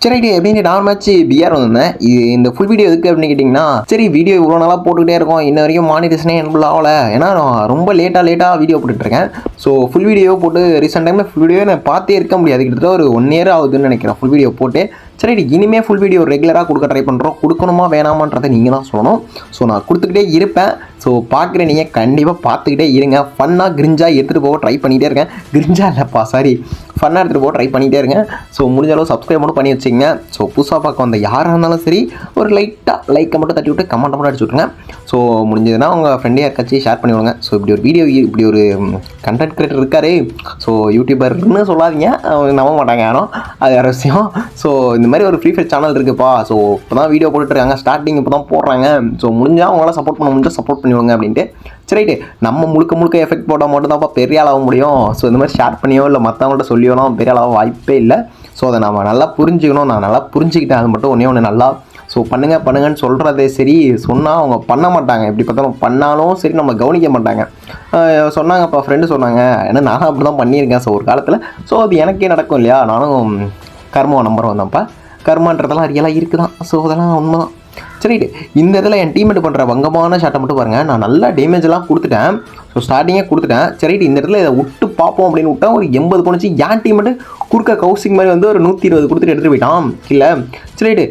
சரி எப்படின்னு நான் மேட்ச் பிஆர் வந்திருந்தேன். இந்த ஃபுல் வீடியோ எதுக்கு அப்படின்னு கேட்டிங்கன்னா, சரி வீடியோ இவ்வளோ நாளாக போட்டுக்கிட்டே இருக்கோம், இன்ன வரைக்கும் மானிட்டேஷனே எனக்குள்ள ஆகலை. ஏன்னா நான் ரொம்ப லேட்டாக வீடியோ போட்டுட்ருக்கேன். ஸோ ஃபுல் வீடியோ போட்டு ரீசெண்ட் டைமில் ஃபுல் வீடியோ நான் பார்த்தே இருக்க முடியாது. கிட்டத்தட்ட ஒரு 1 year ஆகுதுன்னு நினைக்கிறேன் ஃபுல் வீடியோ போட்டு. சரி இனிமேல் ஃபுல் வீடியோ ரெகுலராக கொடுக்க ட்ரை பண்ணுறோம். கொடுக்கணுமா வேணாமான்றதை நீங்கள் தான் சொல்லணும். ஸோ நான் கொடுத்துக்கிட்டே இருப்பேன். ஸோ பார்க்குற நீங்கள் கண்டிப்பாக பார்த்துக்கிட்டே இருங்க. ஃபன்னாக கிரிஞ்சாக எடுத்துகிட்டு போக ட்ரை பண்ணிகிட்டே இருக்கேன். கிரிஞ்சா இல்லைப்பா சாரி, ஃபன்னாக எடுத்துகிட்டு போக ட்ரை பண்ணிகிட்டே இருங்க. ஸோ முடிஞ்ச அளவு சப்ஸ்கிரைப் மட்டும் பண்ணி வச்சுங்க. ஸோ புதுசாக பார்க்க வந்த யாராக இருந்தாலும் சரி ஒரு லைக்கை மட்டும் தட்டி விட்டு கமெண்ட் மட்டும் அடிச்சு விட்ருங்க. ஸோ முடிஞ்சதுன்னா உங்கள் ஃப்ரெண்டே யாருக்காச்சும் ஷேர் பண்ணி விடுங்க. ஸோ இப்படி ஒரு கண்டென்ட் கிரியேட்டர் இருக்காரு, ஸோ யூடியூபர்னு சொல்லாதீங்க, நம்ப மாட்டாங்க யாரும், அது வேறு விஷயம். ஸோ இந்த மாதிரி ஒரு ஃப்ரீ ஃபயர் சேனல் இருக்குப்பா, ஸோ இப்போ தான் வீடியோ போட்டுட்ருக்காங்க, ஸ்டார்டிங் இப்போ தான் போடுறாங்க, ஸோ முடிஞ்சால் அவங்களாம் சப்போர்ட் பண்ண முடிஞ்சால் சப்போர்ட் பண்ணிவிடுங்க அப்படின்ட்டு. சரி நம்ம முழுக்க எஃபெக்ட் போட்டால் மட்டும் தான்ப்பா பெரிய ஆளாக முடியும். ஸோ இந்த மாதிரி ஷேர் பண்ணியோ இல்லை மற்றவங்கள்ட்ட சொல்லியோலாம் பெரிய ஆளாக வாய்ப்பே இல்லை. ஸோ அதை நம்ம நல்லா புரிஞ்சுக்கணும். நான் நல்லா புரிஞ்சுக்கிட்டேன். அது மட்டும் ஒன்று நல்லா ஸோ பண்ணுங்கன்னு சொல்கிறதே சரி, சொன்னால் அவங்க பண்ண மாட்டாங்க. எப்படி பார்த்தாலும் பண்ணாலும் சரி நம்ம கவனிக்க மாட்டாங்க. சொன்னாங்கப்பா ஃப்ரெண்டு சொன்னாங்க, ஏன்னா நானும் அப்படி தான் பண்ணியிருக்கேன். ஸோ ஒரு காலத்தில் ஸோ அது எனக்கே நடக்கும் இல்லையா, நானும் கர்மாவை நம்பர் வந்தேன்ப்பா. கர்மான்றதெல்லாம் ரியலாக இருக்குதான். ஸோ அதெல்லாம் உண்மை தான். சரி இந்த இதில் என் டீம்மேட் பண்ணுற வங்கமான ஷாட்டை மட்டும் பாருங்கள். நான் நல்லா டேமேஜெலாம் கொடுத்துட்டேன். ஸோ ஸ்டார்டிங்கே கொடுத்துட்டேன். சரி இந்த இடத்துல இதை விட்டு பார்ப்போம் அப்படின்னு விட்டா ஒரு 80 போணுச்சு. என் டீம்மேட்டு குறுக்க கவுசிங் மாதிரி வந்து ஒரு 120 கொடுத்துட்டு எடுத்துகிட்டு போயிட்டான் இல்லை. சரி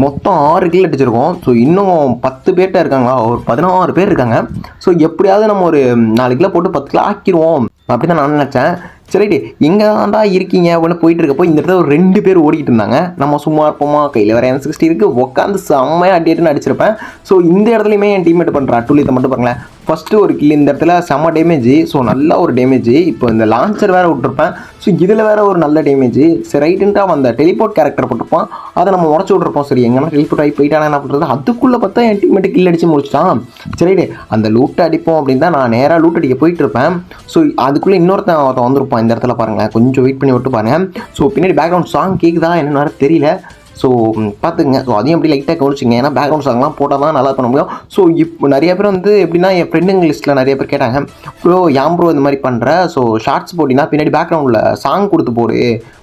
மொத்தம் 6 கில் அடிச்சிருக்கோம். ஸோ இன்னும் 10 பேர்கிட்ட இருக்காங்களா, ஒரு 16 பேர் இருக்காங்க. ஸோ எப்படியாவது நம்ம ஒரு 4 கிலோ போட்டு 10 கிலோ ஆக்கிடுவோம் அப்படி தான் நான் நினச்சேன். சரிட்டு எங்கே தான்டா இருக்கீங்க அப்படின்னு போயிட்டு இருக்கப்போ இந்த இடத்துல ஒரு 2 பேர் ஓடிக்கிட்டு இருந்தாங்க. நம்ம சும்மா இருப்போமா, கையில் வேறு M60 இருக்குது, உட்காந்து செம்மையாக அடிட்டுன்னு அடிச்சிருப்பேன். ஸோ இந்த இடத்துலையுமே என் டீம்மேட் பண்ணுற அட்டுலியத்தை மட்டும் பாருங்களேன். ஃபஸ்ட்டு ஒரு கில் இந்த இடத்துல செம்ம டேமேஜ். ஸோ நல்ல ஒரு டேமேஜ். இப்போ இந்த லான்ச்சர் வேறு விட்டுருப்பேன். ஸோ இதில் வேறு ஒரு நல்ல டேமேஜ். சரி ரைட்டுன்ட்டு அவன் அந்த டெலிபோர்ட் கேரக்டர் போட்டிருப்பான், அதை நம்ம உடச்சி விட்ருப்போம். சரி எங்கன்னா டெலிபோர்ட் ஆகி போயிட்டானா என்ன பண்ணுறது, அதுக்குள்ளே பார்த்தா என் டீம்மேட்டு கில் அடித்து முடிச்சிட்டான். சரி அந்த லூட்டை அடிப்போம் அப்படின்னு தான் நான் நேராக லூட் அடிக்க போயிட்டு இருப்பேன். ஸோ அதுக்குள்ளே இன்னொருத்தன் வந்திருப்பான். இந்த இடத்துல பாருங்களேன், கொஞ்சம் வெயிட் பண்ணி விட்டு பாருங்கள். ஸோ பின்னாடி பேக்ரவுண்ட் சாங் கேட்குதா என்னென்னு வேறு தெரியல. ஸோ பார்த்துங்க. ஸோ அதையும் அப்படி லைட்டாக கவனிச்சிங்க, ஏன்னா பேக்ரவுண்ட் சாங்லாம் போட்டால் தான் நல்லா பண்ண முடியும். ஸோ இப்போ நிறைய பேர் வந்து எப்படின்னா என் ஃப்ரெண்டுங்க லிஸ்ட்டில் நிறைய பேர் கேட்டாங்க, ப்ரோ ஏன் ப்ரோ இந்த மாதிரி பண்ணுற, ஸோ ஷார்ட்ஸ் போட்டிங்கன்னா பின்னாடி பேக்ரவுண்டில் சாங் கொடுத்து போடு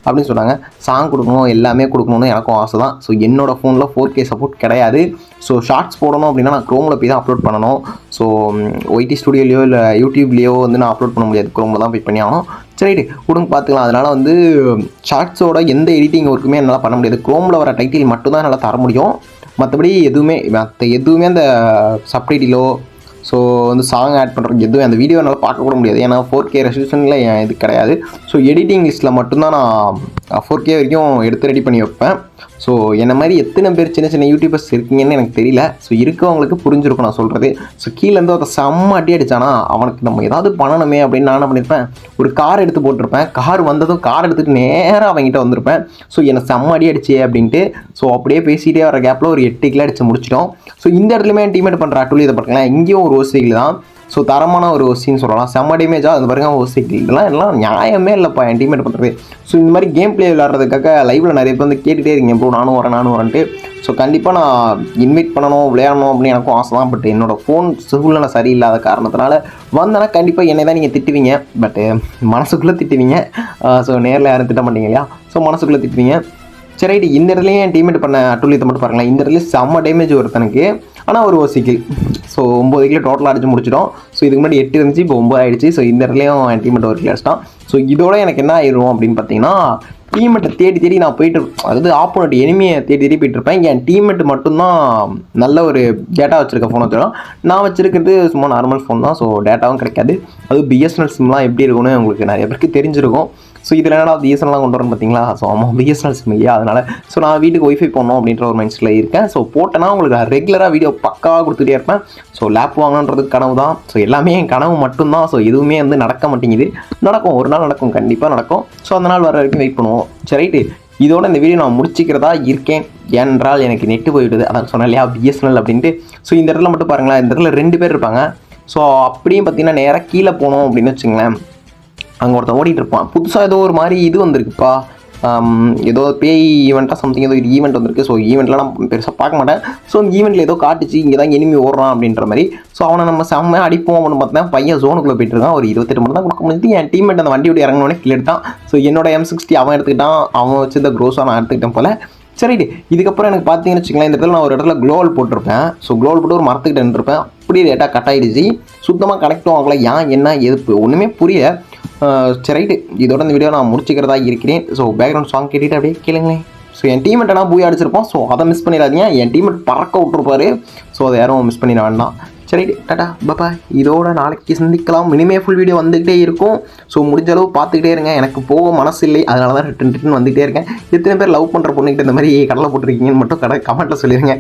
அப்படின்னு சொன்னாங்க. சாங் கொடுக்கணும், எல்லாமே கொடுக்கணும்னு எனக்கும் ஆசை தான். ஸோ என்னோடய ஃபோனில் 4K சப்போர்ட் கிடையாது. ஸோ ஷார்ட்ஸ் போடணும் அப்படின்னா நான் க்ரோமில் போய் தான் அப்லோட் பண்ணணும். ஸோ ஒய்டி ஸ்டுடியோலையோ இல்லை யூடியூப்லேயோ வந்து நான் அப்லோட் பண்ண முடியாது, க்ரோமில் தான் போய் பண்ணி ஆகணும். சரிட்டு கொடுங்க பார்த்துக்கலாம். அதனால் வந்து ஷார்ட்ஸோட எந்த எடிட்டிங் ஒர்க்குமே என்னால் பண்ண முடியாது. க்ரோமில் வர டைட்டில் மட்டும்தான் என்னால் தர முடியும். மற்றபடி எதுவுமே அந்த சப்டைட்டிலோ ஸோ வந்து சாங் ஆட் பண்ணுறது எதுவும் அந்த வீடியோ என்னால் பார்க்கக்கூட முடியாது. ஏன்னா 4K ரெசல்யூஷனில் இது கிடையாது. ஸோ எடிட்டிங் லிஸ்ட்டில் மட்டும்தான் நான் 4K வரைக்கும் எடுத்து ரெடி பண்ணி வைப்பேன். ஸோ என்ன மாதிரி எத்தனை பேர் சின்ன யூடியூபர்ஸ் இருக்கீங்கன்னு எனக்கு தெரியல. ஸோ இருக்கவங்களுக்கு புரிஞ்சிருக்கும் நான் சொல்கிறது. ஸோ கீழேருந்து ஒரு செம்ம அடி அடித்தானா அவனுக்கு நம்ம ஏதாவது பண்ணணுமே அப்படின்னு நான் என்ன பண்ணியிருப்பேன், ஒரு கார் எடுத்து போட்டிருப்பேன். கார் வந்ததும் கார் எடுத்துகிட்டு நேராக அவங்ககிட்ட வந்திருப்பேன். ஸோ என்னை செம்ம அடி அடிச்சே அப்படின்ட்டு. ஸோ அப்படியே பேசிகிட்டே வர கேப்பில் ஒரு 8 கிலோ அடித்து முடிச்சிட்டோம். ஸோ இந்த இடத்துலையுமே என் டீம்மேட் பண்ணுற அட்டுலி இதை பார்க்கலாம். இங்கேயும் ஒரு ஓசிகள் தான். ஸோ தரமான ஒரு ஓசின்னு சொல்லலாம். செம்ம டேமேஜாக அது பாருங்க ஓசிகள். இதெல்லாம் நியாயமே இல்லைப்பா என் டீம்மேட் பண்ணுறது. ஸோ இந்த மாதிரி கேம் பிளே விளையாடுறதுக்காக லைவில் நிறைய பேர் வந்து கேட்டுகிட்டே இருக்கீங்க, ப்ரோ நானும் வரேன்ட்டு. ஸோ கண்டிப்பாக நான் இன்வைட் பண்ணணும், விளையாடணும் அப்படின்னு எனக்கும் ஆசை தான். பட் என்னோடய ஃபோன் சூழ்நிலை சரியில்லாத காரணத்தினால வந்தேன்னா கண்டிப்பாக என்னை தான் நீங்கள் திட்டுவீங்க. பட்டு மனசுக்குள்ளே திட்டுவீங்க. ஸோ நேரில் யாரும் திட்ட மாட்டீங்க இல்லையா, ஸோ மனசுக்குள்ளே திட்டுவீங்க. சரி இந்த இடத்துலையும் என் டீம்மேட் பண்ண அட்டுலியத்தை மட்டும் பாருங்களேன். இந்த இடத்துல செம்ம டேமேஜ் ஒருத்தனுக்கு, ஆனால் ஒரு ஓசிக்கில். ஸோ 9 கிலோ டோட்டலாக அடிச்சு முடிச்சிட்டோம். ஸோ இதுக்கு முன்னாடி 8 இருந்துச்சு, இப்போ 9 ஆகிடுச்சு. ஸோ இந்த இடத்துலையும் என் டீம்மேட் ஒரு கிலோ அடிச்சிட்டான். ஸோ இதோட எனக்கு என்ன ஆயிடும் அப்படின்னு பார்த்தீங்கன்னா, டீம்மேட்டை தேடி நான் போயிட்டு, அதாவது ஆப்போனட் எனிமியை தேடி போயிட்டுருப்பேன். என் டீம்மேட் மட்டும்தான் நல்ல ஒரு டேட்டா வச்சுருக்க ஃபோன் வச்சுருக்கோம். நான் வச்சுருக்கிறது சும்மா நார்மல் ஃபோன் தான். ஸோ டேட்டாவும் கிடைக்காது. அது பிஎஸ்என்எல் சிம்லாம் எப்படி இருக்குன்னு உங்களுக்கு நிறைய பேருக்கு தெரிஞ்சிருக்கும். ஸோ இதில் என்னடா பிஎஸ்என்எல்லாம் கொண்டு வரணும் பார்த்தீங்களா. ஸோ ஆமாம் பிஎஸ்என்எல் சிம் இல்லையா, அதனால் ஸோ நான் வீட்டுக்கு ஒய்ஃபை போடணும் அப்படின்ற ஒரு மைண்ட் செட்டில் இருக்கேன். ஸோ போட்டேன்னா உங்களுக்கு ரெகுலராக வீடியோ பக்காவாக கொடுத்துட்டே இருப்பேன். ஸோ லேப் வாங்கணுன்றது கனவு தான். ஸோ எல்லாமே என் கனவு மட்டும்தான். ஸோ எதுவுமே வந்து நடக்க மாட்டேங்குது. நடக்கும், ஒரு நாள் நடக்கும், கண்டிப்பாக நடக்கும். ஸோ அந்த நாள் வர வரைக்கும் வெயிட் பண்ணுவோம். சரிட்டு இதோட இந்த வீடியோ நான் முடிச்சிக்கிறதா இருக்கேன். ஏனென்றால் எனக்கு நெட்டு போயிடுது, அதான் சொன்னேன் இல்லையா பிஎஸ்என்எல் அப்படின்ட்டு. ஸோ இந்த இடத்துல மட்டும் பாருங்களேன், இந்த இடத்துல 2 பேர் இருப்பாங்க. ஸோ அப்படியும் பார்த்தீங்கன்னா நேராக கீழே போனோம் அப்படின்னு வச்சுங்களேன், அங்கே ஒருத்தன் ஓடிட்டு இருப்பான். புதுசாக ஏதோ ஒரு மாதிரி இது வந்திருக்குப்பா, ஏதோ பேய் ஈவெண்ட்டாக சம்திங் ஏதோ ஈவெண்ட் வந்திருக்கு. ஸோ ஈவெண்ட்லாம் நான் பெருசாக பார்க்க மாட்டேன். ஸோ அந்த ஈவெண்ட்டில் ஏதோ காட்டுச்சு, இங்கே தான் எனிமி ஓடுறான் அப்படின்ற மாதிரி. ஸோ அவனை நம்ம செம்மையாக அடிப்போம் அப்படின்னு பார்த்தா பையன் ஜோனுக்குள்ளே போயிட்டு இருக்கான். ஒரு 28 மட்டும் தான் கொடுக்க முடிஞ்சு. என் டீம்மேட் அந்த வண்டி விட்டு இறங்கினோடனே கில் எடுத்தான். ஸோ என்னோட M60 அவன் எடுத்துக்கிட்டான். அவன் வச்சு இந்த க்ரோஸாக நான் எடுத்துக்கிட்டேன் போல். சரி, இதுக்கப்புறம் எனக்கு பார்த்தீங்கன்னு வச்சுக்கலாம், இந்த இடத்துல நான் ஒரு இடத்துல க்ளோவல் போட்டிருப்பேன். ஸோ க்ளோவல் போட்டு ஒரு மரத்துக்கிட்ட நின்றுருப்பேன். அப்படியே லேட்டாக கட் ஆகிடுச்சு. சுத்தமாக கனெக்டும் ஆகலை. ஏன் என்ன எதுப்பு ஒன்றுமே புரியல. சரி ரைட்டு, இதோட இந்த வீடியோ நான் முடிச்சுக்கிறதா இருக்கிறேன். ஸோ பேக்ரவுண்ட் சாங் கேட்டுட்டு அப்படியே கேளுங்களேன். ஸோ என் டீமெட்டை நான் பூயா அடிச்சிருப்போம். ஸோ அதை மிஸ் பண்ணிடாதீங்க. என் டீமெட் பறக்க விட்டுருப்பாரு. ஸோ அதை யாரும் மிஸ் பண்ணிட வேண்டாம். சரி டாடா பாய். இதோட நாளைக்கு சந்திக்கலாம். இனிமே ஃபுல் வீடியோ வந்துகிட்டே இருக்கும். ஸோ முடிஞ்ச அளவு பார்த்துக்கிட்டே இருங்க. எனக்கு போக மனசு இல்லை, அதனால தான் ரிட்டன் வந்துகிட்டே இருக்கேன். எத்தனை பேர் லவ் பண்ணுற பொண்ணுக்கிட்ட இந்த மாதிரி கடலை போட்டிருக்கீங்கன்னு மட்டும் கமெண்ட்டில் சொல்லிடுங்க.